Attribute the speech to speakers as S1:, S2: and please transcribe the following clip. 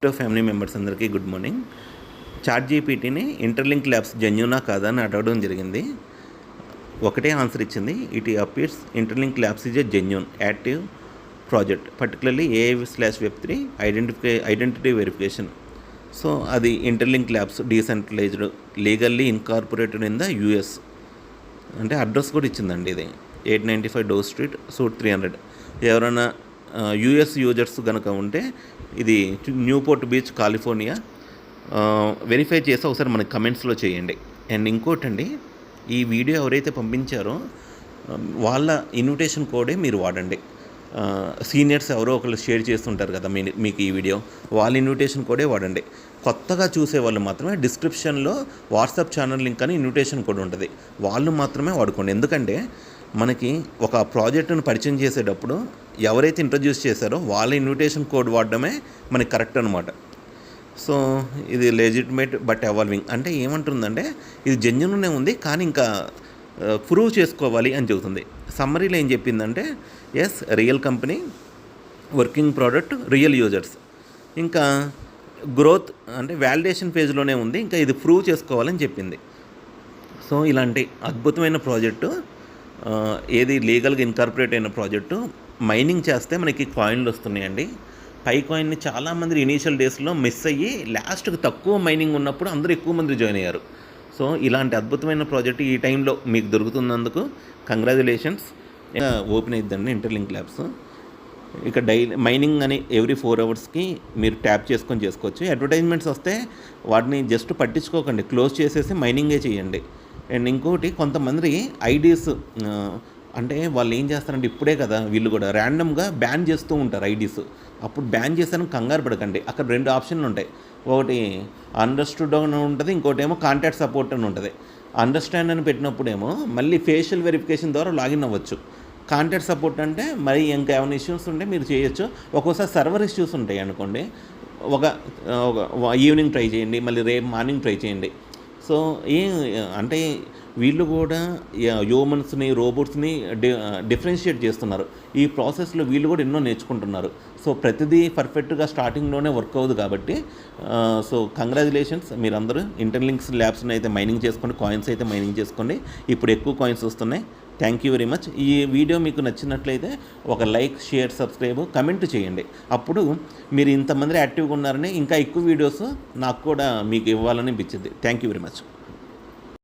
S1: Family members అందరికీ good morning. చాట్‌జీపీటీని Interlink Labs జెన్యూనా కాదా అని అడగడం జరిగింది. ఒకటే ఆన్సర్ ఇచ్చింది. It appears Interlink Labs is a genuine active project particularly AI/Web3 identity verification. So అది Interlink Labs decentralized legally incorporated in the US. అంటే అడ్రస్ కూడా ఇచ్చిందండి. ఇది 895 డోర్ స్ట్రీట్ సూట్ 300. ఎవరైనా US యూజర్స్ కనుక ఉంటే ఇది న్యూపోర్ట్ బీచ్ కాలిఫోర్నియా. వెరిఫై చేసి ఒకసారి మనకి కమెంట్స్లో చేయండి. అండ్ ఇంకోటండి, ఈ వీడియో ఎవరైతే పంపించారో వాళ్ళ ఇన్విటేషన్ కోడే మీరు వాడండి. సీనియర్స్ ఎవరో ఒకళ్ళు షేర్ చేస్తుంటారు కదా మీకు ఈ వీడియో, వాళ్ళ ఇన్విటేషన్ కోడే వాడండి. కొత్తగా చూసే వాళ్ళు మాత్రమే డిస్క్రిప్షన్లో వాట్సాప్ ఛానల్ లింక్ అని ఇన్విటేషన్ కోడ్ ఉంటుంది, వాళ్ళు మాత్రమే వాడుకోండి. ఎందుకంటే మనకి ఒక ప్రాజెక్టును పరిచయం చేసేటప్పుడు ఎవరైతే ఇంట్రడ్యూస్ చేశారో వాళ్ళ ఇన్విటేషన్ కోడ్ వాడడమే మనకి కరెక్ట్ అనమాట. సో ఇది లెజిటిమేట్ బట్ ఎవాల్వింగ్ అంటే ఏమంటుందంటే ఇది జెన్యూన్గానే ఉంది కానీ ఇంకా ప్రూవ్ చేసుకోవాలి అని చెబుతుంది. సమ్మరీలో ఏం చెప్పిందంటే yes real company, working product, real users, ఇంకా గ్రోత్ అంటే వ్యాలిడేషన్ ఫేజ్లోనే ఉంది, ఇంకా ఇది ప్రూవ్ చేసుకోవాలని చెప్పింది. సో ఇలాంటి అద్భుతమైన ప్రాజెక్టు, ఏది లీగల్గా ఇన్కార్పొరేట్ అయిన ప్రాజెక్టు, మైనింగ్ చేస్తే మనకి కాయిన్లు వస్తున్నాయండి. పై కాయిన్ని చాలామంది ఇనీషియల్ డేస్లో మిస్ అయ్యి లాస్ట్కి తక్కువ మైనింగ్ ఉన్నప్పుడు అందరూ ఎక్కువ మంది జాయిన్ అయ్యారు. సో ఇలాంటి అద్భుతమైన ప్రాజెక్ట్ ఈ టైంలో మీకు దొరుకుతున్నందుకు కంగ్రాచులేషన్స్. ఓపెన్ అయిద్దండి ఇంటర్లింక్ ల్యాబ్స్. ఇక మైనింగ్ అని ఎవ్రీ 4 అవర్స్కి మీరు ట్యాప్ చేసుకొని చేసుకోవచ్చు. అడ్వర్టైజ్మెంట్స్ వస్తే వాటిని జస్ట్ పట్టించుకోకండి, క్లోజ్ చేసేసి మైనింగే చేయండి. అండ్ ఇంకోటి, కొంతమంది ఐడీస్ అంటే వాళ్ళు ఏం చేస్తారంటే ఇప్పుడే కదా వీళ్ళు కూడా ర్యాండమ్గా బ్యాన్ చేస్తూ ఉంటారు ఐడీస్. అప్పుడు బ్యాన్ చేస్తారని కంగారు పడకండి. అక్కడ 2 ఆప్షన్లు ఉంటాయి. ఒకటి అండర్స్టూడ్ అని ఉంటుంది, ఇంకోటి ఏమో కాంటాక్ట్ సపోర్ట్ అని ఉంటుంది. అండర్స్టాండ్ అని పెట్టినప్పుడేమో మళ్ళీ ఫేషియల్ వెరిఫికేషన్ ద్వారా లాగిన్ అవ్వచ్చు. కాంటాక్ట్ సపోర్ట్ అంటే మరి ఇంకా ఏమైనా ఇష్యూస్ ఉంటే మీరు చేయొచ్చు. ఒక్కోసారి సర్వర్ ఇష్యూస్ ఉంటాయి అనుకోండి, ఒక ఈవినింగ్ ట్రై చేయండి, మళ్ళీ రేపు మార్నింగ్ ట్రై చేయండి. సో అంటే వీళ్ళు కూడా హ్యూమన్స్ని, రోబోట్స్ని డిఫరెన్షియేట్ చేస్తున్నారు. ఈ ప్రాసెస్లో వీళ్ళు కూడా ఎన్నో నేర్చుకుంటున్నారు. సో ప్రతిదీ పర్ఫెక్ట్గా స్టార్టింగ్లోనే వర్క్ అవ్వదు కాబట్టి సో కంగ్రాచులేషన్స్. మీరందరూ ఇంటర్లింక్స్ ల్యాబ్స్ని అయితే మైనింగ్ చేసుకోండి, కాయిన్స్ అయితే మైనింగ్ చేసుకోండి. ఇప్పుడు ఎక్కువ కాయిన్స్ వస్తున్నాయి. Thank you very much. ఈ వీడియో మీకు నచ్చినట్లయితే ఒక లైక్, షేర్, సబ్స్క్రైబ్, కమెంట్ చేయండి. అప్పుడు మీరు ఇంతమంది యాక్టివ్గా ఉన్నారని ఇంకా ఎక్కువ వీడియోస్ నాకు కూడా మీకు ఇవ్వాలని అనిపించింది. Thank you very much.